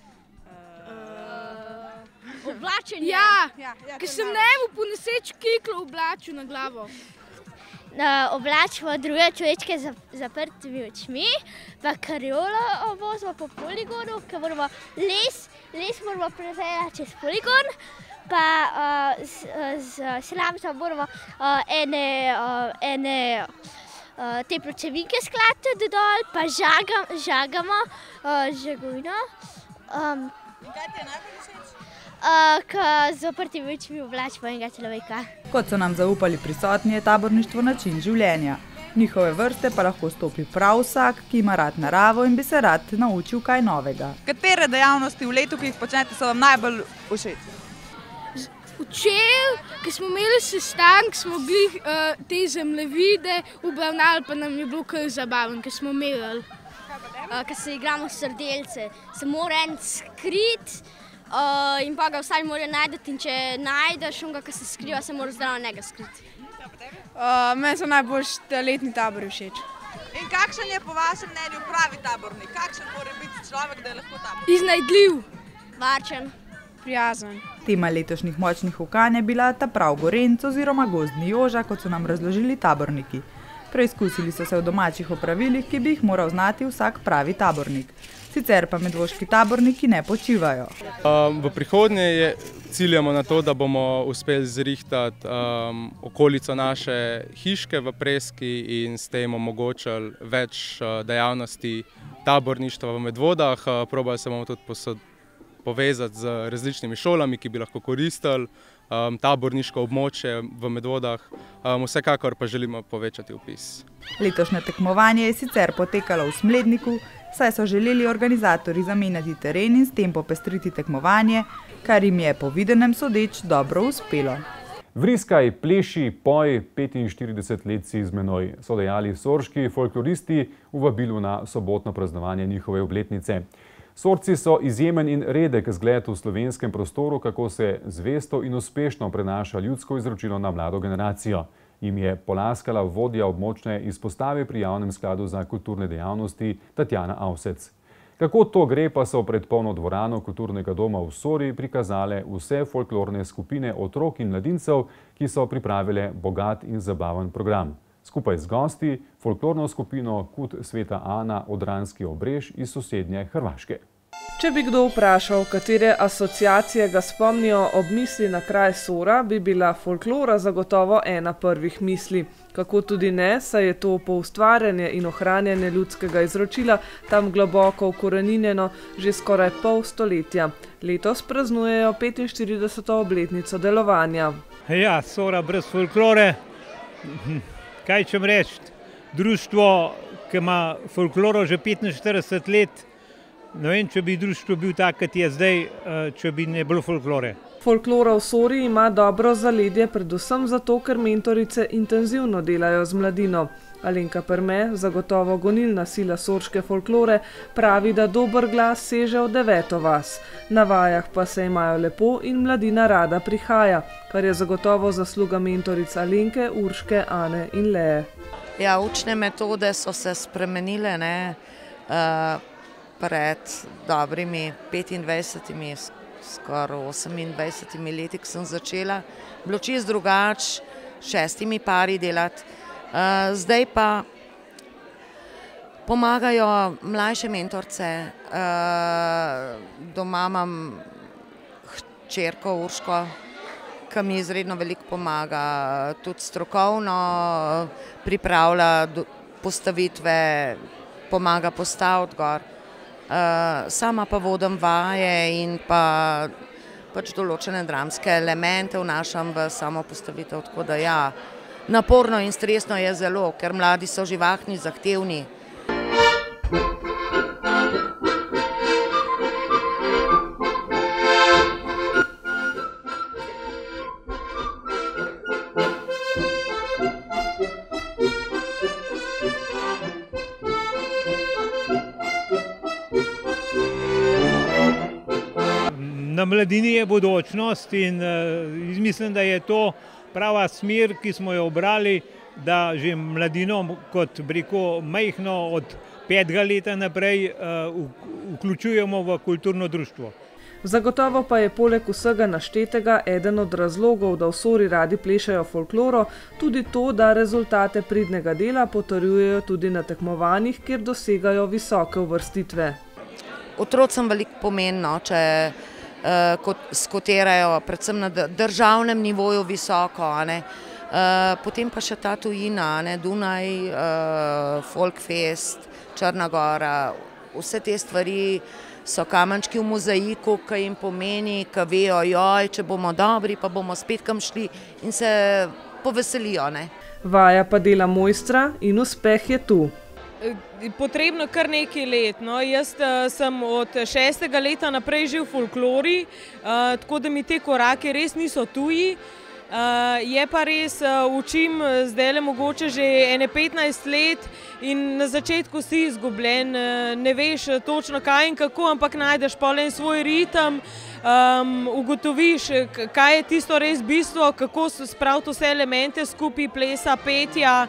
Oblačenje. Ja, ker sem njemu po neseč kiklo oblačil na glavo. Oblačimo druge človečke zaprtimi očmi, pa kariolo obozimo po poligonu, ker moramo les moramo prepeljati čez poligon, pa z šlamco moramo ene te pločevinke skladiti dol, pa žagamo žagovino. Kaj ti je najbolj všeč? Z zaprtimi očmi oblačimo enega človeka. Kot so nam zaupali prisotni, je taborništvo način življenja. Njihove vrste pa lahko stopi prav vsak, ki ima rad naravo in bi se rad naučil kaj novega. Katere dejavnosti v letu, ki jih počnete, so vam najbolj všeč? Včeraj, ko smo imeli sestanek, smo bili te zemljevide obravnali, pa nam je bilo kar zabaven, ker smo merili. Ko se igramo srdelce, se mora en skriti, in pa ga vsaj mora najdeti, in če najdeš onega, ki se skriva, se mora zdravo njega skriti. Meni so najbolj letni tabori všeč. In kakšen je po vašem mnenju pravi tabornik? Kakšen mora biti človek, da je lahko tabornik? Iznajdljiv. Varčen. prijazen. Tema letošnjih močnih ukanj je bila ta prav gorenc oziroma gozdni joža, kot so nam razložili taborniki. Preizkusili so se v domačih opravilih, ki bi jih moral znati vsak pravi tabornik. Sicer pa medvoški taborniki ne počivajo. V prihodnje ciljamo na to, da bomo uspeli zrihtati okolico naše hiške v Preski in s tem omogočili več dejavnosti taborništva v Medvodah. Probali se bomo tudi povezati z različnimi šolami, ki bi lahko koristili taborniško območje v Medvodah. Vsekakor pa želimo povečati vpis. Letošnje tekmovanje je sicer potekalo v Smledniku, saj so želeli organizatorji zamenjati teren in s tem popestriti tekmovanje, kar jim je po videnem sodeč dobro uspelo. Vriskaj, pleši, poj, 45 let si z menoj, so dejali sorški folkloristi v vabilu na sobotno praznovanje njihove obletnice. Sorci so izjemen in redek zgled v slovenskem prostoru, kako se zvesto in uspešno prenaša ljudsko izročilo na mlado generacijo. Jim je polaskala vodja območne izpostave pri Javnem skladu za kulturne dejavnosti Tatjana Avsec. Kako to gre, pa so pred polno dvorano kulturnega doma v Sori prikazale vse folklorne skupine otrok in mladincev, ki so pripravile bogat in zabaven program. Skupaj z gosti folklorno skupino Kut Sveta Ana Odranski Obrež iz sosednje Hrvaške. Če bi kdo vprašal, katere asociacije ga spomnijo ob misli na kraj Sora, bi bila folklora zagotovo ena prvih misli. Kako tudi ne, saj je to poustvarjanje in ohranjanje ljudskega izročila tam globoko vkoreninjeno že skoraj pol stoletja. Letos praznujejo 45. obletnico delovanja. Ja, Sora brez folklore, kaj čem reči, društvo, ki ima folkloro že 45 let, ne vem, če bi društvo bil tak, kot je zdaj, če bi ne bilo folklore. Folklora v Sori ima dobro zaledje, predvsem zato, ker mentorice intenzivno delajo z mladino. Alenka Perme, zagotovo gonilna sila sorške folklore, pravi, da dober glas seže v 9. vas. Na vajah pa se imajo lepo in mladina rada prihaja, kar je zagotovo zasluga mentoric Alenke, Urške, Ane in Leje. Ja, učne metode so se spremenile, pred dobrimi 25, skoraj 28 leti, ko sem začela. Bilo čisto drugače, 6 pari delati. Zdaj pa pomagajo mlajše mentorce. Doma imam hčerko Urško, ki mi izredno veliko pomaga. Tudi strokovno pripravlja postavitve, pomaga postaviti gor. Sama pa vodim vaje in pač določene dramske elemente vnašam v samo postavitev, tako da ja, naporno in stresno je zelo, ker mladi so živahni, zahtevni. Na mladini je bodočnost in mislim, da je to prava smer, ki smo jo obrali, da že mladino kot breko majhno od 5. leta naprej vključujemo v kulturno društvo. Zagotovo pa je poleg vsega naštetega eden od razlogov, da v Sori radi plešajo folkloro, tudi to, da rezultate pridnega dela potrjujejo tudi na tekmovanjih, kjer dosegajo visoke uvrstitve. Otrocem veliko pomeni, če skotirajo predvsem na državnem nivoju visoko, potem pa še ta tujina, Dunaj, Folkfest, Črna Gora, vse te stvari so kamenčki v mozaiku, ki jim pomeni, ki vejo, joj, če bomo dobri, pa bomo spet kam šli in se poveselijo. Vaja pa dela mojstra in uspeh je tu. Potrebno kar nekaj let. Jaz sem od 6. leta naprej že v folklori, tako da mi te korake res niso tuji. Je pa res, učim zdajle mogoče že 15 let in na začetku si izgubljen, ne veš točno kaj in kako, ampak najdeš potem svoj ritem, ugotoviš, kaj je tisto res bistvo, kako spraviti vse elemente skupaj, plesa, petja.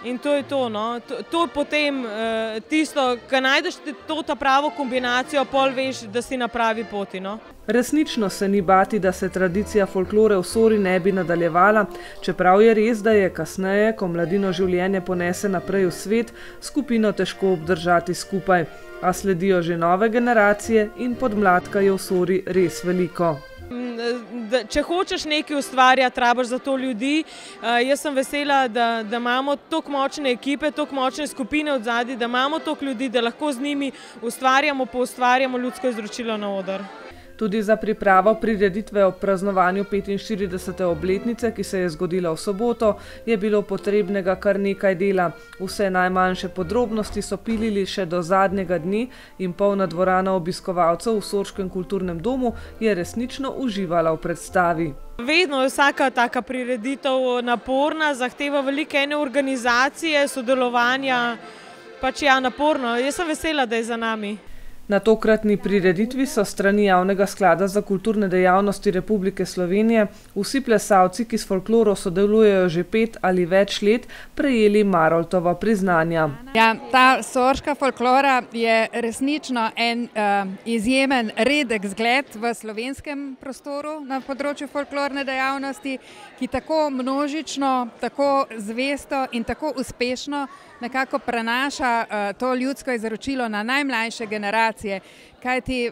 In to je to, no. To je potem tisto, ko najdeš ta pravo kombinacijo, pol veš, da si na pravi poti, no. Resnično se ni bati, da se tradicija folklore v Sori ne bi nadaljevala, čeprav je res, da je kasneje, ko mladino življenje ponese naprej v svet, skupino težko obdržati skupaj. A sledijo že nove generacije in podmladka je v Sori res veliko. Če hočeš nekaj ustvarjati, rabiš za to ljudi. Jaz sem vesela, da imamo toliko močne ekipe, toliko močne skupine odzadaj, da imamo toliko ljudi, da lahko z njimi poustvarjamo ljudsko izročilo na oder. Tudi za pripravo prireditve ob praznovanju 45. obletnice, ki se je zgodila v soboto, je bilo potrebnega kar nekaj dela. Vse najmanjše podrobnosti so pilili še do zadnjega dne in polna dvorana obiskovalcev v Sorškem kulturnem domu je resnično uživala v predstavi. Vedno je vsaka taka prireditev naporna, zahteva velike ene organizacije, sodelovanja, pač ja, naporno. Jaz sem vesela, da je za nami. Na tokratni prireditvi so strani Javnega sklada za kulturne dejavnosti Republike Slovenije vsi plesalci, ki s folkloro sodelujejo že 5 ali več let, prejeli Maroltova priznanja. Ja, ta sorška folklora je resnično en izjemen redek zgled v slovenskem prostoru na področju folklorne dejavnosti, ki tako množično, tako zvesto in tako uspešno nekako prenaša to ljudsko izročilo na najmlajše generacije. Kajti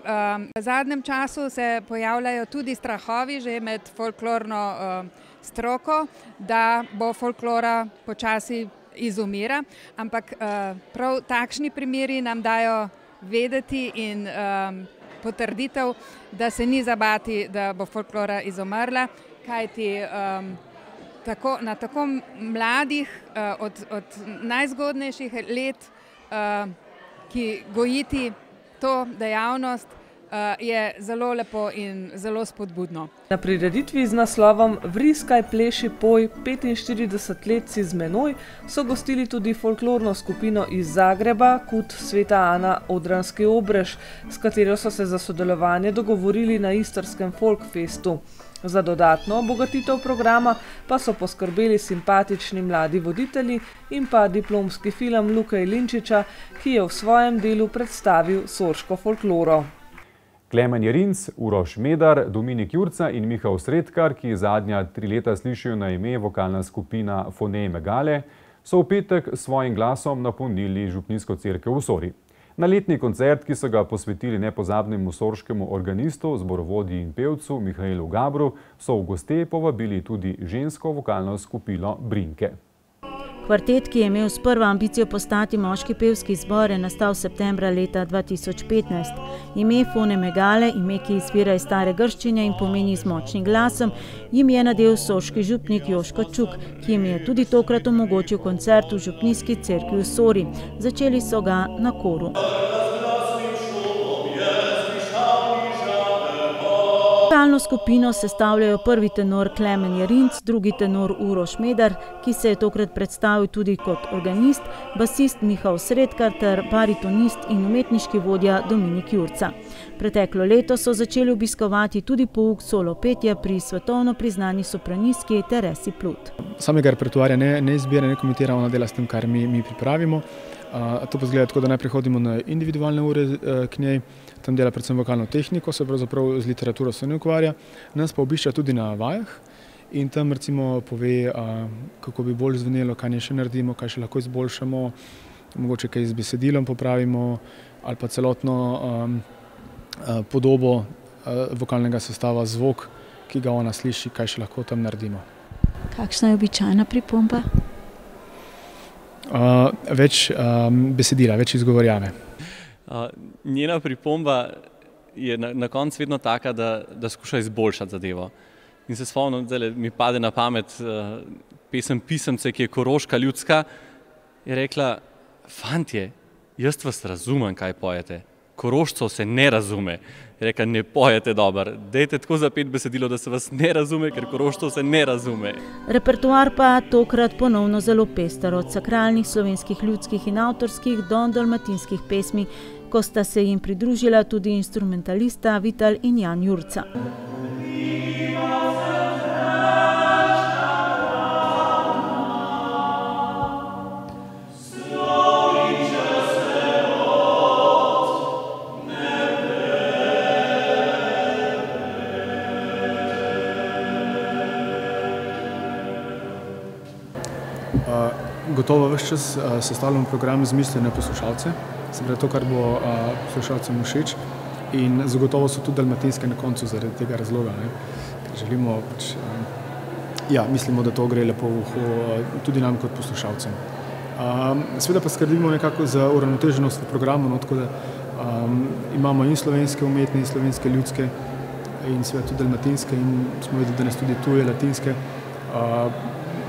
v zadnjem času se pojavljajo tudi strahovi že med folklorno stroko, da bo folklora počasi izumira, ampak prav takšni primeri nam dajo vedeti in potrditev, da se ni za bati, da bo folklora izumrla, kajti na tako mladih, od najzgodnejših let, ki gojiti to dejavnost, je zelo lepo in zelo spodbudno. Na prireditvi z naslovom Vriskaj, pleši, poj, 45 let si z menoj so gostili tudi folklorno skupino iz Zagreba, Kut Sveta Ana Odranski Obrež, s katero so se za sodelovanje dogovorili na istrskem Folkfestu. Za dodatno obogatitev programa pa so poskrbeli simpatični mladi voditelji in pa diplomski film Luke Ilinčiča, ki je v svojem delu predstavil sorško folkloro. Klemen Jerinc, Uroš Medar, Dominik Jurca in Miha Sredkar, ki zadnja 3 leta slišijo na ime vokalna skupina Foneje Megale, so v petek s svojim glasom napolnili župnijsko cerkev v Sori. Na letni koncert, ki so ga posvetili nepozabnemu sorškemu organistu, zborovodji in pevcu Mihajlu Gabru, so v goste povabili tudi žensko vokalno skupino Brinke. Kvartet, ki je imel sprva ambicijo postati moški pevski zbor, je nastal septembra leta 2015. Ime Fone Megale, ime, ki izvira iz stare grščine in pomeni z močnim glasom, jim je nadel sorški župnik Joško Čuk, ki jim je tudi tokrat omogočil koncert v župnijski cerkvi v Sori. Začeli so ga na koru. Vokalno skupino sestavljajo prvi tenor Klemen Jerinc, drugi tenor Uroš Medar, ki se je tokrat predstavil tudi kot organist, basist Miha Sredkar ter baritonist in umetniški vodja Dominik Jurca. Preteklo leto so začeli obiskovati tudi pouk solo petja pri svetovno priznani sopranistki Teresi Plut. Samega repertoarja ne izbira, ne komentira, ona dela s tem, kar mi pripravimo. To pa zgleda tako, da najprej hodimo na individualne ure k njej, tam dela predvsem vokalno tehniko, se pravzaprav z literaturo se ne ukvarja, nas pa obišča tudi na vajah in tam recimo pove, kako bi bolj zvenelo, kaj še naredimo, kaj še lahko izboljšamo, mogoče kaj z besedilom popravimo ali pa celotno podobo vokalnega sestava, zvok, ki ga ona sliši, kaj še lahko tam naredimo. Kakšna je običajna pripomba? Več besedila, več izgovorjave. Njena pripomba je na koncu vedno taka, da skuša izboljšati zadevo. In se spomnim, da mi pade na pamet pesem Pisemce, ki je koroška ljudska, je rekla: fantje, jaz vas razumem, kaj pojete. Korošcev se ne razume. Je rekla: ne pojete dobro, dajte tako zapeti besedilo, da se vas ne razume, ker Korošcev se ne razume. Repertoar pa tokrat ponovno zelo pester, od sakralnih slovenskih ljudskih in avtorskih do dalmatinskih pesmi, ko sta se jim pridružila tudi instrumentalista Vital in Jan Jurca. Gotovo ves čas sestavljamo program z mislijo na poslušalce, se pravi to, kar bo poslušalcem všeč, in zagotovo so tudi dalmatinske na koncu zaradi tega razloga, ne? Ker želimo mislimo, da to gre lepo v uho tudi nam kot poslušalcem. Seveda pa skrbimo nekako za uravnoteženost v programu, tako da imamo in slovenske umetne, in slovenske ljudske, in seveda tudi dalmatinske, in smo videli danes tudi tuje, latinske.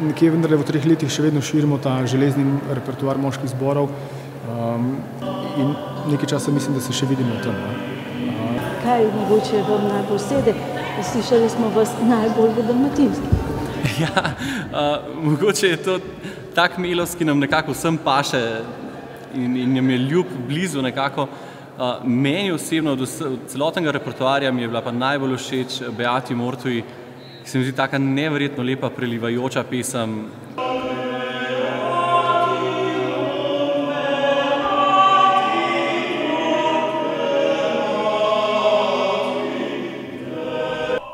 Nekje vendarle v 3 letih še vedno širimo ta železni repertoar moških zborov in nekaj časa mislim, da se še vidimo tam. Kaj mogoče vam najbolj sede? Slišali smo vas najbolj v dalmatinski. Mogoče je to tak melos, ki nam nekako vsem paše in nam je ljub blizu nekako. Meni osebno od celotnega repertoarja mi je bila pa najbolj všeč Beati Mortui, ki se mi zdi taka neverjetno lepa, prelivajoča pesem.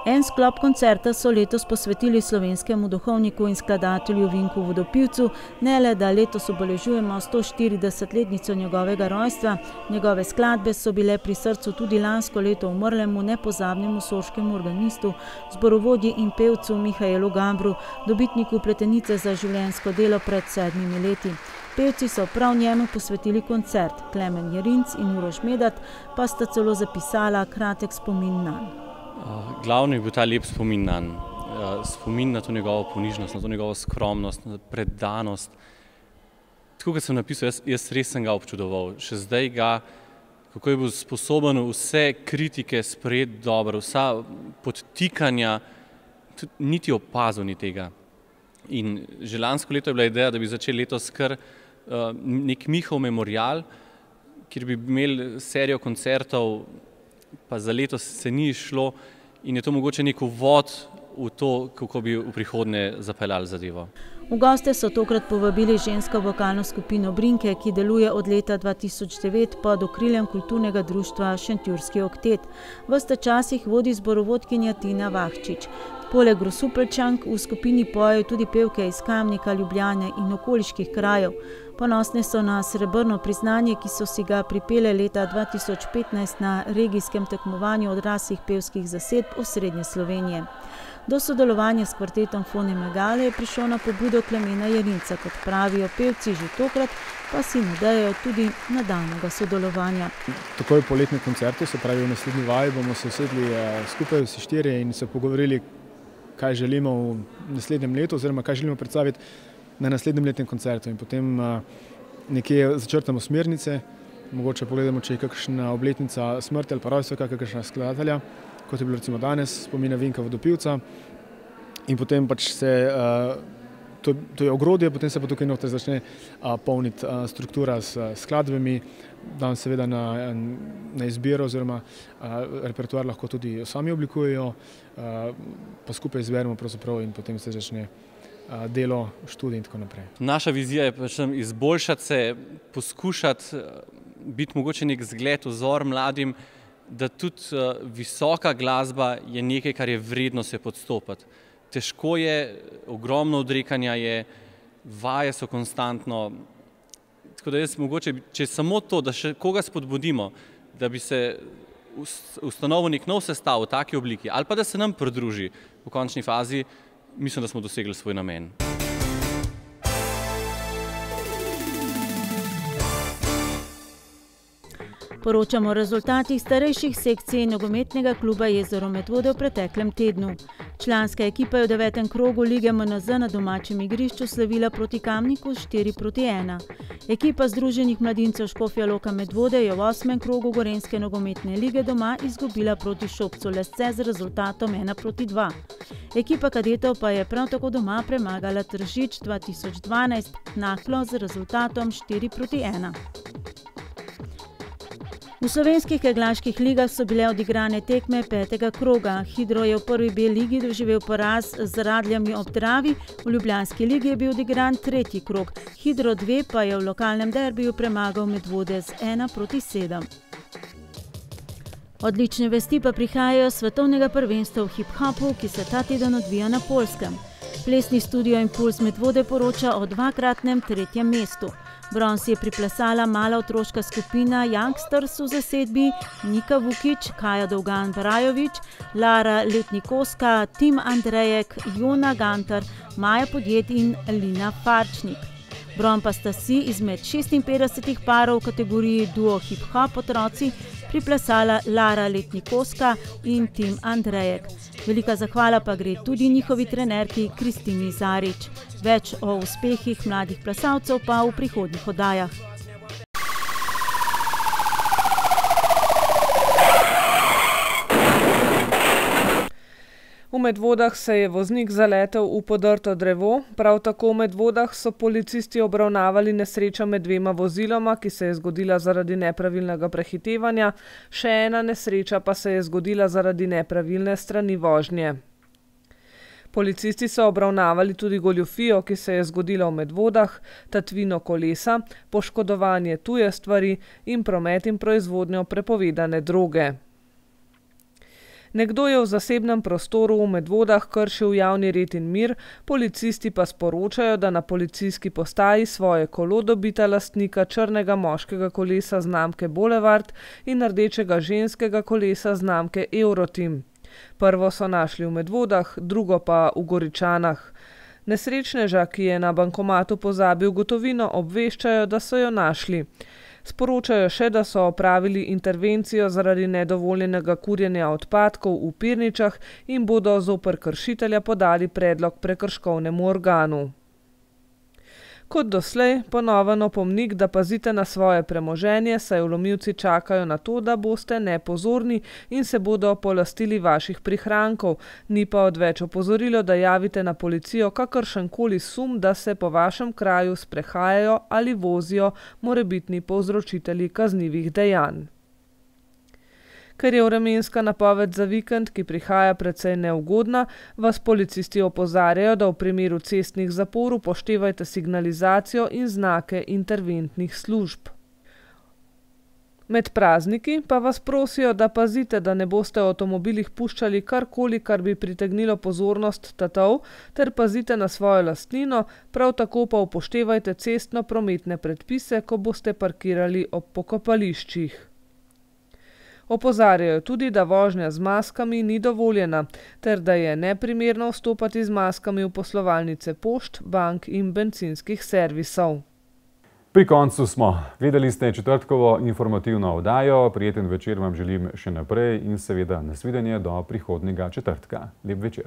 En sklop koncerta so letos posvetili slovenskemu duhovniku in skladatelju Vinku Vodopivcu, ne le da letos obeležujemo 140-letnico njegovega rojstva, njegove skladbe so bile pri srcu tudi lansko leto umrlemu nepozabnemu soškemu organistu, zborovodji in pevcu Mihaelu Gambru, dobitniku Pletenice za življenjsko delo pred 7 leti. Pevci so prav njemu posvetili koncert, Klemen Jerinc in Uroš Medat pa sta celo zapisala kratek spomin nanj. Glavno je bil ta lep spomin nanj, spomin na to njegovo ponižnost, na to njegovo skromnost, na predanost. Tako kot sem napisal, jaz res sem ga občudoval. Še zdaj ga, kako je bil sposoben vse kritike sprejeti dobro, vsa podtikanja, niti opazil ni tega. In že lansko leto je bila ideja, da bi začeli letos kar nek Mihov memorial, kjer bi imeli serijo koncertov, pa za letos se ni šlo in je to mogoče nek uvod v to, kako bi v prihodnje zapeljali zadevo. V goste so tokrat povabili žensko vokalno skupino Brinke, ki deluje od leta 2009 pod okriljem kulturnega društva Šentjurski oktet. Ves ta čas jih vodi zborovodkinja Tina Vahčič. Poleg Grosupeljčank v skupini pojejo tudi pevke iz Kamnika, Ljubljane in okoliških krajev. Ponosne so na srebrno priznanje, ki so si ga pripele leta 2015 na regijskem tekmovanju odraslih pevskih zasedb osrednje Slovenije. Do sodelovanja s kvartetom Fone Megale je prišlo na pobudo Klemena Jerinca, kot pravijo pevci že tokrat, pa si nadejajo tudi nadaljnjega sodelovanja. Takoj po letnem koncertu, se pravi v naslednji vaji, bomo se usedli skupaj vsi 4 in se pogovorili, kaj želimo v naslednjem letu oziroma kaj želimo predstaviti na naslednjem letnem koncertu. In potem nekje začrtamo smernice, mogoče pogledamo, če je kakšna obletnica smrti ali pa rojstva kakšna skladatelja, kot je bilo recimo danes, spomina Vinka Vodopivca. In potem pač se, to je ogrodje, potem se pa tukaj noter začne polniti struktura s skladbami, dam seveda na izbiro oziroma repertoar lahko tudi sami oblikujejo, pa skupaj izberemo pravzaprav in potem se začne delo, študij in tako naprej. Naša vizija je pač izboljšati se, poskušati biti mogoče nek zgled, vzor mladim, da tudi visoka glasba je nekaj, kar je vredno se podstopati. Težko je, ogromno odrekanja je, vaje so konstantno. Tako da jaz mogoče, če samo to, da še koga spodbudimo, da bi se ustanovil nek nov sestav v taki obliki, ali pa da se nam pridruži v končni fazi, mislim, da smo dosegli svoj namen. Poročamo o rezultatih starejših sekcij nogometnega kluba Jezero Medvode v preteklem tednu. Članska ekipa je v 9. krogu lige MNZ na domačem igrišču slavila proti Kamniku 4:1. Ekipa Združenih mladincev Škofja Loka Medvode je v 8. krogu Gorenjske nogometne lige doma izgubila proti Šopcu Lesce z rezultatom 1:2. Ekipa kadetov pa je prav tako doma premagala Tržič 2012 Naklo z rezultatom 4:1. V slovenskih keglaških ligah so bile odigrane tekme 5. kroga. Hidro je v prvi B ligi doživel poraz z Radljami ob Dravi, v Ljubljanski ligi je bil odigran 3. krog. Hidro 2 pa je v lokalnem derbiju premagal Medvode z 1:7. Odlične vesti pa prihajajo s svetovnega prvenstva v hip-hopu, ki se ta teden odvija na Poljskem. Plesni studio Impuls Medvode poroča o dvakratnem tretjem mestu. Bron si je priplesala mala otroška skupina Youngsters v zasedbi Nika Vukić, Kaja Dolgan-Barajović, Lara Letnikovska, Tim Andrejek, Jona Gantar, Maja Podjet in Lina Farčnik. Bron pa sta si izmed 56 parov v kategoriji duo hip-hop otroci priplesala Lara Letnikovska in Tim Andrejek. Velika zahvala pa gre tudi njihovi trenerki Kristini Zarič. Več o uspehih mladih plesalcev pa v prihodnjih oddajah. V Medvodah se je voznik zaletel v podrto drevo, prav tako v Medvodah so policisti obravnavali nesrečo med dvema voziloma, ki se je zgodila zaradi nepravilnega prehitevanja, še ena nesreča pa se je zgodila zaradi nepravilne strani vožnje. Policisti so obravnavali tudi goljufijo, ki se je zgodila v Medvodah, tatvino kolesa, poškodovanje tuje stvari in promet in proizvodnjo prepovedane droge. Nekdo je v zasebnem prostoru v Medvodah kršil javni red in mir, policisti pa sporočajo, da na policijski postaji svoje kolo dobita lastnika črnega moškega kolesa znamke Boulevard in rdečega ženskega kolesa znamke Euroteam. Prvo so našli v Medvodah, drugo pa v Goričanah. Nesrečneža, ki je na bankomatu pozabil gotovino, obveščajo, da so jo našli. Sporočajo še, da so opravili intervencijo zaradi nedovoljenega kurjenja odpadkov v Pirničah in bodo zoper kršitelja podali predlog prekrškovnemu organu. Kot doslej, ponoven opomnik, da pazite na svoje premoženje, saj vlomilci čakajo na to, da boste nepozorni in se bodo polastili vaših prihrankov, ni pa odveč opozorilo, da javite na policijo kakršenkoli sum, da se po vašem kraju sprehajajo ali vozijo morebitni povzročitelji kaznivih dejanj. Ker je vremenska napoved za vikend, ki prihaja precej neugodna, vas policisti opozarjajo, da v primeru cestnih zapor upoštevajte signalizacijo in znake interventnih služb. Med prazniki pa vas prosijo, da pazite, da ne boste v avtomobilih puščali karkoli, kar bi pritegnilo pozornost tatov, ter pazite na svojo lastnino, prav tako pa upoštevajte cestno-prometne predpise, ko boste parkirali ob pokopališčih. Opozarjajo tudi, da vožnja z maskami ni dovoljena, ter da je neprimerno vstopati z maskami v poslovalnice pošt, bank in bencinskih servisov. Pri koncu smo. Gledali ste četrtkovo informativno oddajo. Prijeten večer vam želim še naprej in seveda nasvidenje do prihodnjega četrtka. Lep večer.